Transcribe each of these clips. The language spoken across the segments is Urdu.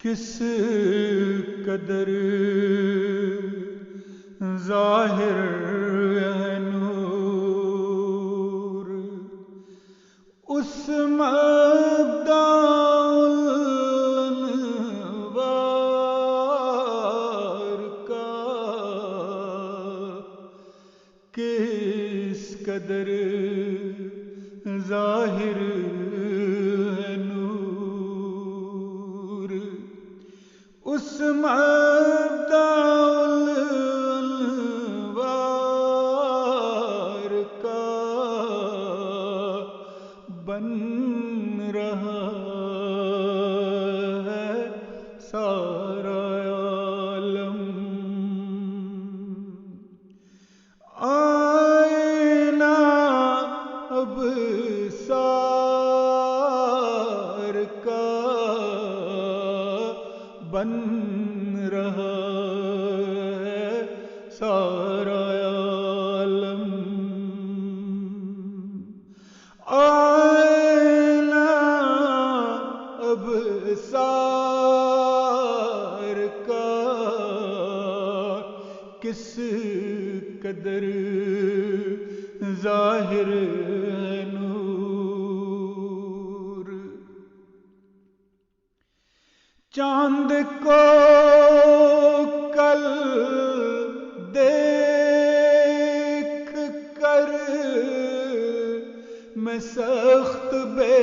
کس قدر ظاہر ہے نور اس مبدأ الانوار کا، کس قدر ظاہر ہے نور اس مبدأ الانوار کا، بن رہا ہے سارا عالم، آئینہ ابصار کا، بن رہا ہے سارا عالم، آئینہ ابصار کا، کس قدر ظاہر ہے نور چاند کو کل دیکھ کر میں سخت بے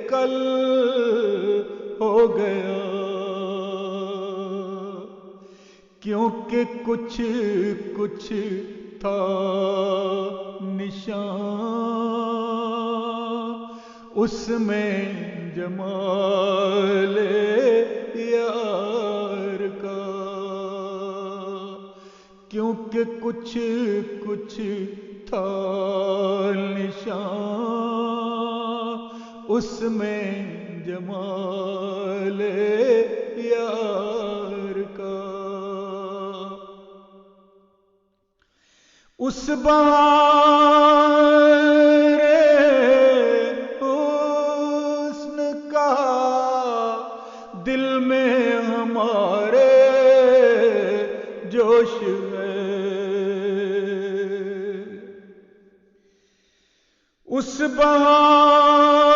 کل ہو گیا، کیونکہ کچھ کچھ تھا نشان اس میں جمال یار کا، کیونکہ کچھ کچھ تھا نشان اس میں جمال یار کا، اس بہار حسن کا دل میں ہمارے جوش ہے، اس بہار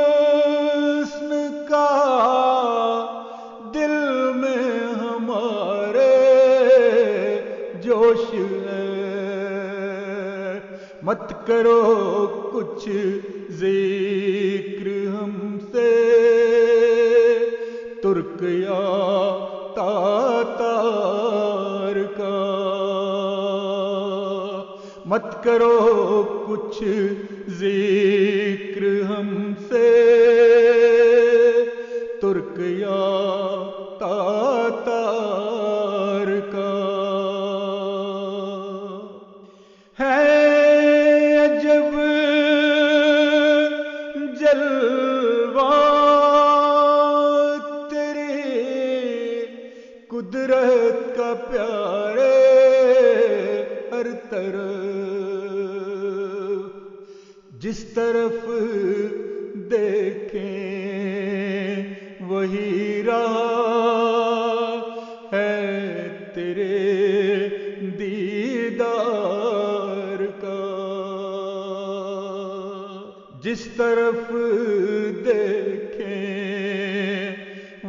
حسن کا دل میں ہمارے جوش ہے، مت کرو کچھ ذکر ہم سے ترک یا تاتار کا، مت کرو کچھ ذکر ہم سے ترک یا تاتار کا، ہے عجب جلوہ تیری قدرت کا پیارے ہر طرف، جس طرف دیکھیں وہی راہ ہے تیرے دیدار کا، جس طرف دیکھیں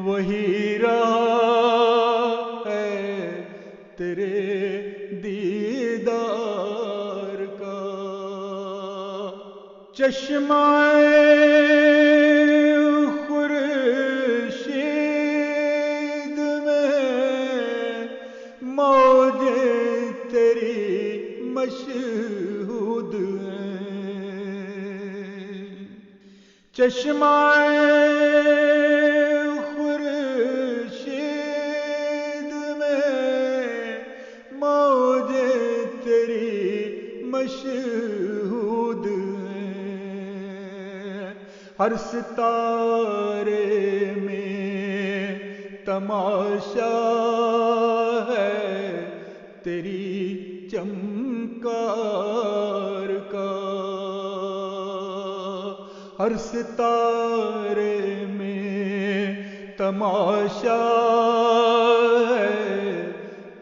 وہی راہ ہے تیرے دیدار کا، چشمہ خورشید میں موجیں تیری مشہود ہیں، چشمہ خورشید میں موجیں تیری مشہود ہیں، ہر ستارے میں تماشا ہے تیری چمکار کا، ہر ستارے میں تماشا ہے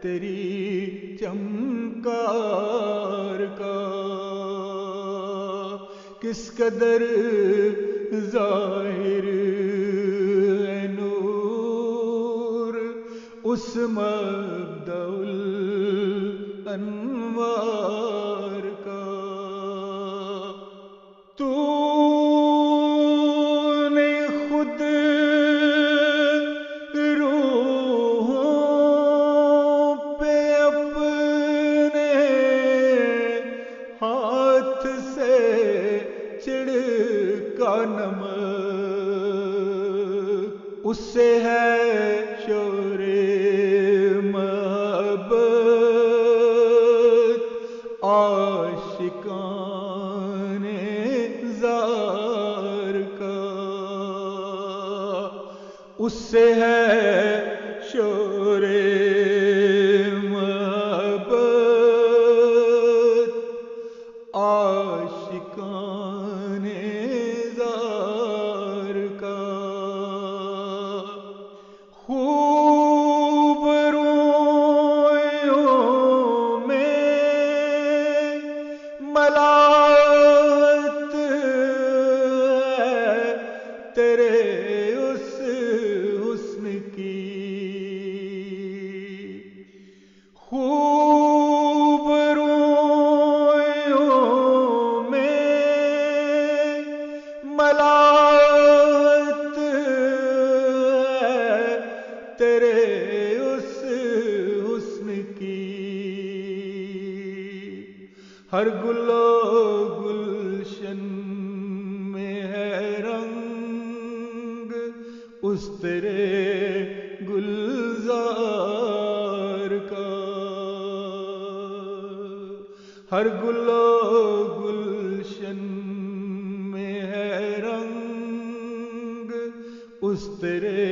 تیری چمکار کا، کس قدر ظاہر ہے نور اس مبدأ الانوار کا۔ تو نے خود روحوں پہ اپنے ہاتھ سے چھڑکا نمک، اس سے ہے شور محبت عاشقان زار کا، اس سے ہے شور محبت عاشقان زار کا۔ خوب رویوں میں ملالت ہے تیرے اس حسن کی، خوب رویوں میں ملالت ہے تیرے اس حسن کی، ہر گل و گلشن میں ہے رنگ اس تیرے گلزار کا، ہر گل و گلشن میں ہے رنگ اس تیرے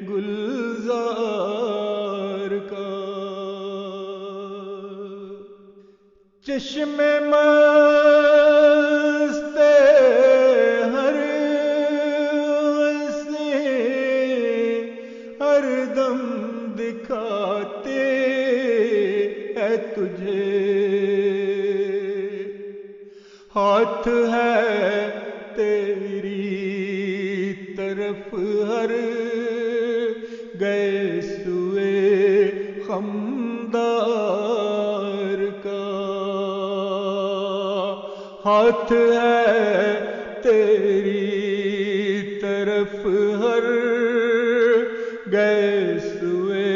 گلزار کا۔ چشم مست ہر ہنسی ہر دم دکھاتے ہے تجھے، ہاتھ ہے تیری طرف ہر گئے سوئے خمدار کا، ہاتھ ہے تیری طرف ہر گئے سوئے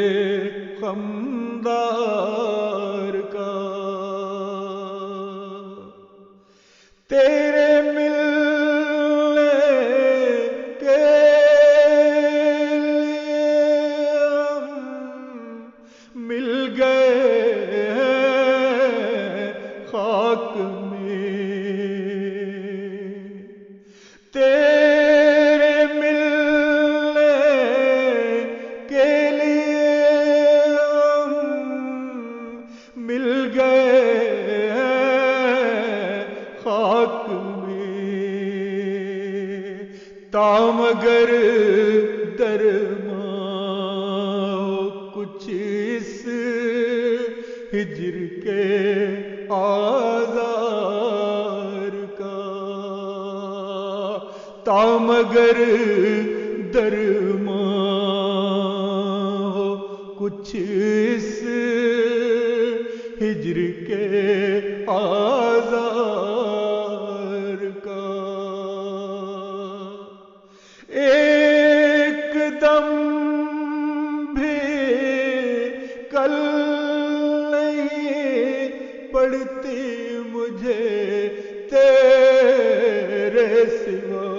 خمدار کا، تیرے ملنے کے لیے ہم مل گئے ہیں خاک میں، تیرے ملنے کے لیے ہم مل گئے ہیں خاک میں، تام اگر درماں کچھ اس ہجر کے آزار کا، تام اگر درماں کچھ اس ہجر کے آزار کا، ایک دم بھی کل نہیں پڑتی مجھے تیرے سوا،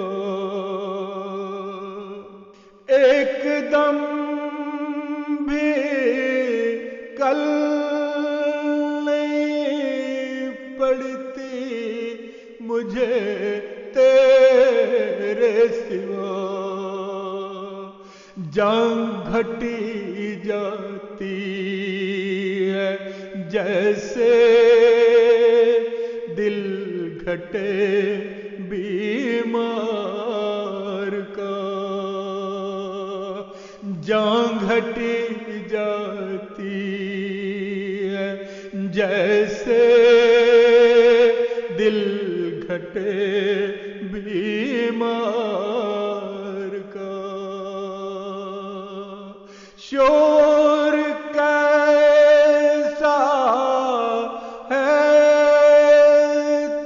ایک دم بھی کل نہیں پڑتی مجھے تیرے سوا، جان گھٹی جاتی ہے جیسے دل گھٹے بیمار جان گھٹی جاتی ہے جیسے دل گھٹے بیمار کا شور کیسا ہے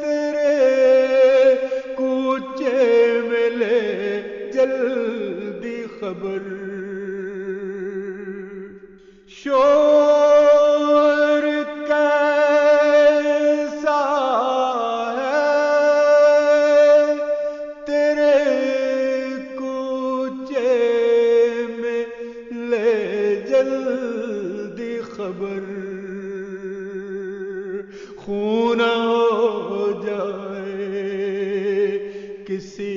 تیرے کوچے میں لے جلدی خبر شور کیسا ہے تیرے کوچے میں لے جلدی خبر خون ہو جائے کسی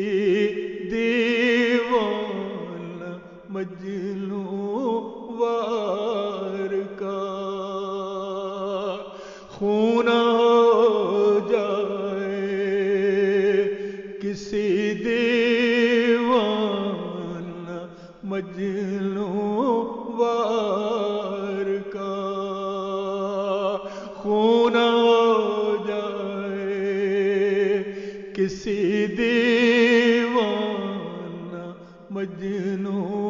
دیوانہ مجنوں وار کا خون ہو جائے کسی دیوانہ مجنوں وار کا خون ہو جائے کسی دیوانہ مجنوں